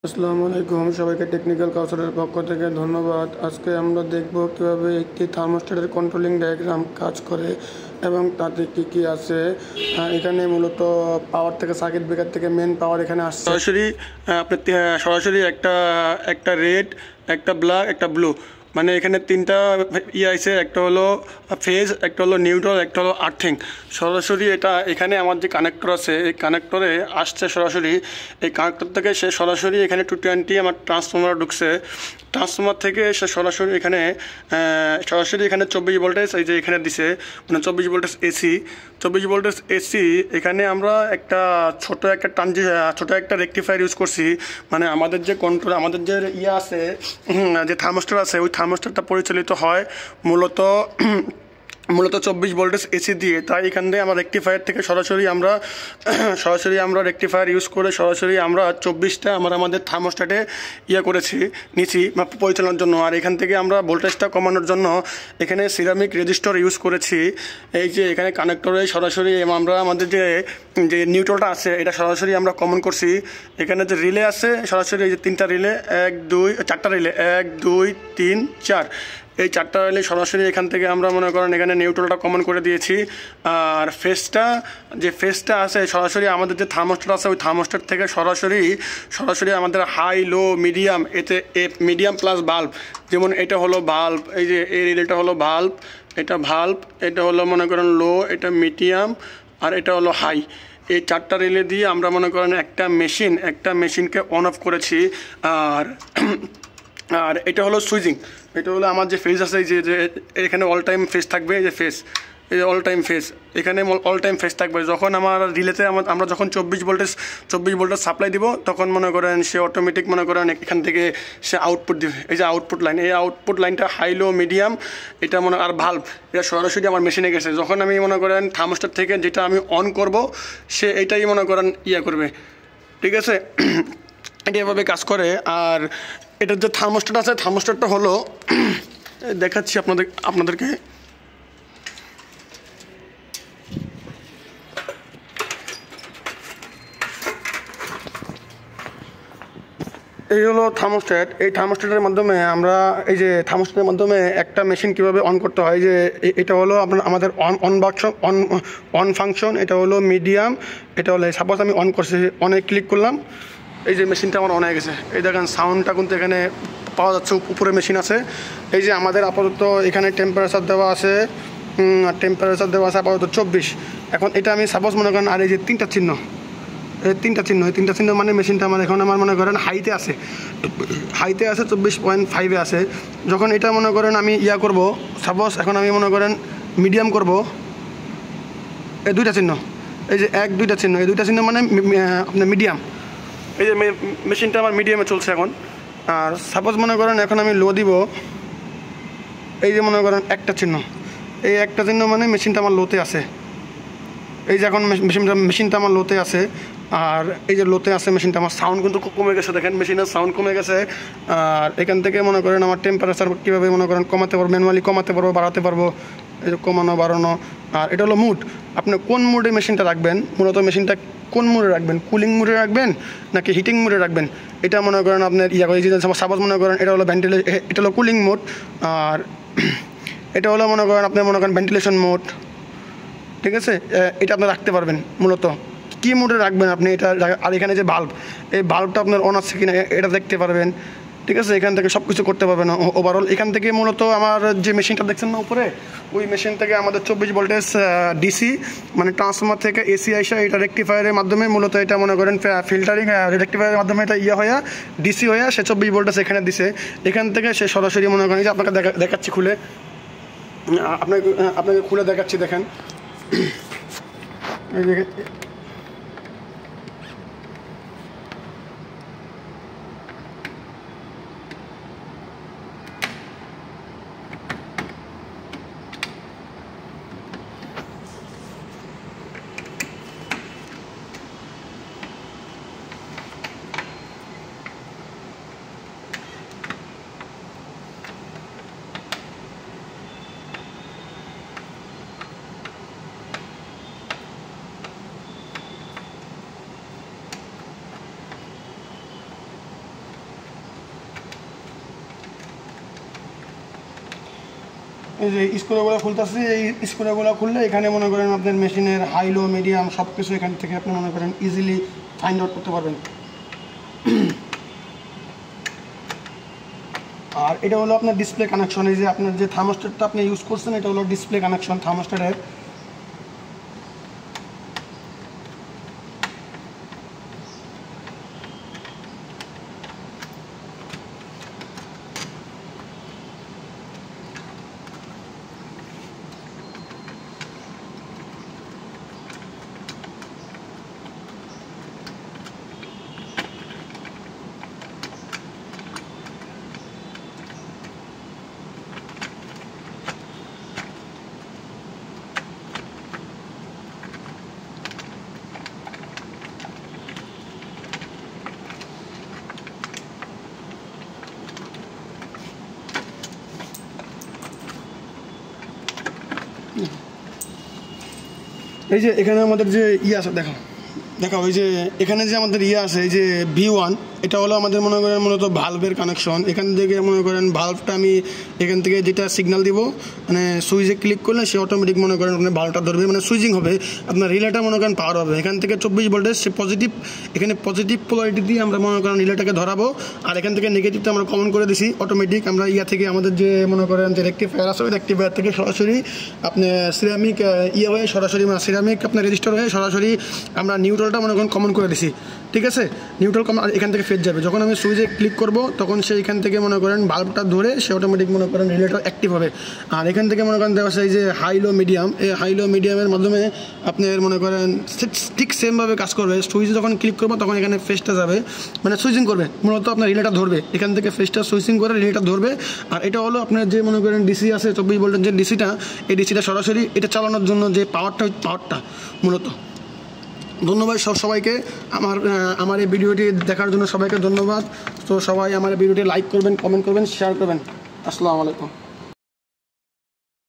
আসসালামু আলাইকুম সবাইকে টেকনিক্যাল কাউসারের পক্ষ থেকে ধন্যবাদ। আজকে আমরা দেখব কিভাবে একটি থার্মোস্ট্যাটের কন্ট্রোলিং ডায়াগ্রাম কাজ করে এবং তাতে কি কি আছে। এখানে মূলত পাওয়ার থেকে সার্কিট ব্রেকার থেকে মেন পাওয়ার এখানে আসছে সরাসরি। আপনি সরাসরি একটা একটা রেড, একটা ব্ল্যাক, একটা ব্লু, মানে এখানে তিনটা আছে। একটা হলো ফেজ, একটা হলো নিউট্রাল, একটা হলো আর্থিং। সরাসরি এটা এখানে আমার যে কানেক্টর আছে এই কানেক্টরে আসছে সরাসরি। এই কানেক্টর থেকে সে সরাসরি এখানে 220 আমার ট্রান্সফর্মার ঢুকছে। ট্রান্সফর্মার থেকে সে সরাসরি এখানে 24 ভোল্টেজ এই যে এখানে দিছে, মানে 24 ভোল্টেজ এসি। 24 ভোল্টেজ এসি এখানে আমরা একটা ছোট একটা রেকটিফায়ার ইউজ করছি। মানে আমাদের যে কন্ট্রোল, আমাদের যে আছে, যে থার্মোস্ট্যাট আছে, ওই থার্মোস্ট্যাটটা পরিচালিত হয় মূলত 24 ভোল্টেজ এসি দিয়ে। তাই এখান থেকে আমরা রেকটিফায়ার থেকে সরাসরি আমরা রেকটিফায়ার ইউজ করে সরাসরি আমরা 24টা আমাদের থার্মোস্ট্যাটে নিছি পরিচালনার জন্য। আর এখান থেকে আমরা ভোল্টেজটা কমানোর জন্য এখানে সিরামিক রেজিস্টর ইউজ করেছি। এই যে এখানে কানেক্টরে সরাসরি আমরা আমাদের যে নিউট্রালটা আছে এটা সরাসরি আমরা কমন করছি। এখানে যে রিলে আছে সরাসরি এই যে তিনটা রিলে, চারটা রিলে, 1 2 3 4, এই চারটা রিলে সরাসরি এখান থেকে আমরা মনে করেন এখানে নিউট্রালটা কমন করে দিয়েছি। আর ফেসটা আছে সরাসরি আমাদের যে থার্মোস্ট্যাট আছে ওই থার্মোস্ট্যাট থেকে সরাসরি আমাদের হাই লো মিডিয়াম, এতে মিডিয়াম প্লাস বাল্ব। যেমন এটা হলো বাল্ব, এই যে এই রিলেটা হলো বাল্ব, এটা হলো মনে করেন লো, এটা মিডিয়াম, আর এটা হলো হাই। এই চারটা রিলে দিয়ে আমরা মনে করেন একটা মেশিনকে অন অফ করেছি। আর এটা হলো সুইচিং। এটা হলো আমার যে ফেজ আছে, যে এখানে অল টাইম ফেজ থাকবে, এই যে ফেজ, এই যে অল টাইম ফেজ, এখানে অল টাইম ফেজ থাকবে। যখন আমার রিলেতে আমরা যখন 24 ভোল্টেজ সাপ্লাই দিব তখন মনে করেন সে অটোমেটিক মনে করেন এখান থেকে সে আউটপুট দিবে। এই যে আউটপুট লাইন, এই আউটপুট লাইনটা হাই লো মিডিয়াম, এটা আর ভাল্ব, এটা সরাসরি আমার মেশিনে গেছে। যখন আমি মনে করেন থার্মোস্ট্যাট থেকে যেটা আমি অন করব সে এইটাই মনে করেন করবে, ঠিক আছে। এটা এভাবে কাজ করে। আর এটার যে থার্মোস্ট্যাট আছে, থার্মোস্ট্যাটটা হলো দেখাচ্ছি আপনাদেরকে। এই হলো থার্মোস্ট্যাট। এই থার্মোস্ট্যাটের মাধ্যমে আমরা একটা মেশিন কীভাবে অন করতে হয়, যে এটা হলো আমাদের অন ফাংশন, এটা হলো মিডিয়াম, এটা হলো সাপোজ আমি অন করছি, অনে ক্লিক করলাম, এই যে মেশিনটা আমার অন হয়ে গেছে। এই দেখেন সাউন্ডটা কিন্তু এখানে পাওয়া যাচ্ছে, উপরে মেশিন আছে। এই যে আমাদের আপাতত এখানে টেম্পারেচার দেওয়া আছে আপাতত 24। এখন এটা আমি সাপোজ মনে করেন, আর এই যে তিনটা চিহ্ন মানে মেশিনটা আমার মনে করেন হাইতে আছে 24.5-এ আছে। যখন এটা মনে করেন আমি করব, সাপোজ এখন আমি মনে করেন মিডিয়াম করব, এই দুইটা চিহ্ন, এই যে দুইটা চিহ্ন মানে আপনার মিডিয়াম। এই যে মেশিনটা আমার মিডিয়ামে চলছে এখন। আর সাপোজ মনে করেন এখন আমি লো দিব, এই যে মনে করেন একটা চিহ্ন মানে মেশিনটা আমার লোতে আছে। এই যে এখন মেশিনটা আমার লোতে আছে। আর এই যে লোতে আছে মেশিনটা, আমার সাউন্ড কিন্তু খুব কমে গেছে, দেখেন মেশিনের সাউন্ড কমে গেছে। আর এখান থেকে মনে করেন আমার টেম্পারেচার কীভাবে মনে করেন কমাতে পারবো, ম্যানুয়ালি কমাতে পারবো, বাড়াতে পারবো, এই যে কমানো বাড়ানো। আর এটা হলো মুড, আপনি কোন মুডে মেশিনটা রাখবেন, মূলত মেশিনটা কোন মুডে রাখবেন, কুলিং মুডে রাখবেন নাকি হিটিং মুডে রাখবেন, এটা মনে করেন আপনার সাপোজ মনে করেন এটা হলো এটা হলো কুলিং মোড। আর এটা হলো মনে করেন ভেন্টিলেশন মোড, ঠিক আছে। এটা আপনি রাখতে পারবেন মূলত কী মুডে রাখবেন আপনি এটা। আর এখানে যে বাল্ব, এই বাল্বটা আপনার অন আছে কিনা এটা দেখতে পারবেন, ঠিক আছে। এখান থেকে সব কিছু করতে পারবেন ওভারঅল। এখান থেকে মূলত আমার যে মেশিনটা দেখছেন না উপরে, ওই মেশিন থেকে আমাদের 24 ভোল্টেজ ডিসি, মানে ট্রান্সফর্মার থেকে এসি আইসা এটা রেকটিফায়ারের মাধ্যমে মূলত এটা মনে করেন ফিল্টারিং রেকটিফায়ারের মাধ্যমে এটা হয়ে ডিসি হয়ে সে 24 ভোল্টেজ এখানে দিছে। এখান থেকে সে সরাসরি মনে করেন যে আপনাকে দেখাচ্ছি খুলে, আপনাকে খুলে দেখাচ্ছি, দেখেন এই যে এই যে স্ক্রুগুলো খুলতেছি, এই স্ক্রুগুলো খুললে এখানে মনে করেন আপনার মেশিনের হাই লো মিডিয়াম সব কিছু এখান থেকে আপনি মনে করেন ইজিলি ফাইন্ড আউট করতে পারবেন। আর এটা হলো আপনার ডিসপ্লে কানেকশন। এই যে আপনার যে থার্মোস্ট্যাটটা আপনি ইউজ করছেন এটা হলো ডিসপ্লে কানেকশন থার্মোস্ট্যাটের। এই যে এখানে আমাদের যে আছে দেখো ওই যে এখানে যে আমাদের আছে এই যে V1, এটা হলো আমাদের মনে করেন মূলত ভালভের কানেকশন। এখান থেকে মনে করেন ভালভটা আমি এখান থেকে যেটা সিগন্যাল দিব মানে সুইচে ক্লিক করলে সে অটোমেটিক মনে করেন আপনার ভালভটা ধরবে, মানে সুইচিং হবে, আপনার রিলেটা মনে করেন পাওয়ার হবে। এখান থেকে 24 ভোল্টেজ সে পজিটিভ, এখানে পজিটিভ পোলারিটি দিয়ে আমরা মনে করেন রিলেটাকে ধরাবো। আর এখান থেকে নেগেটিভটা আমরা কমন করে দিছি অটোমেটিক। আমরা থেকে আমাদের যে মনে করেন যে রেক্টিফায়ার আছে ওই রেক্টিফায়ার থেকে সরাসরি আপনার সিরামিক হয়ে সরাসরি সিরামিক আপনার রেজিস্টার হয়ে সরাসরি আমরা নিউট্রালটা মনে করেন কমন করে দিছি। ঠিক আছে, নিউট্রাল কমন এখান থেকে ফেজ যাবে। যখন আমি সুইচে ক্লিক করব তখন সে এখান থেকে মনে করেন বাল্বটা ধরে সে অটোমেটিক মনে করেন রিলেটার অ্যাক্টিভ হবে। আর এখান থেকে মনে করেন দেওয়া এই যে হাই লো মিডিয়াম, এই হাই লো মিডিয়ামের মাধ্যমে আপনার মনে করেন ঠিক সেমভাবে কাজ করবে। সুইচে যখন ক্লিক করবো তখন এখানে ফেজটা যাবে, মানে সুইচিং করবে, মূলত আপনার রিলেটা ধরবে। এখান থেকে ফেজটা সুইচিং করে রিলেটা ধরবে। আর এটা হলো আপনার যে মনে করেন ডিসি আছে 24 ভোল্টের যে ডিসিটা, এই ডিসিটা সরাসরি এটা চালানোর জন্য যে পাওয়ারটা মূলত। ধন্যবাদ সবাইকে আমার এই ভিডিওটি দেখার জন্য সবাইকে ধন্যবাদ। তো সবাই আমার ভিডিওটি লাইক করবেন, কমেন্ট করবেন, শেয়ার করবেন। আসসালামু আলাইকুম।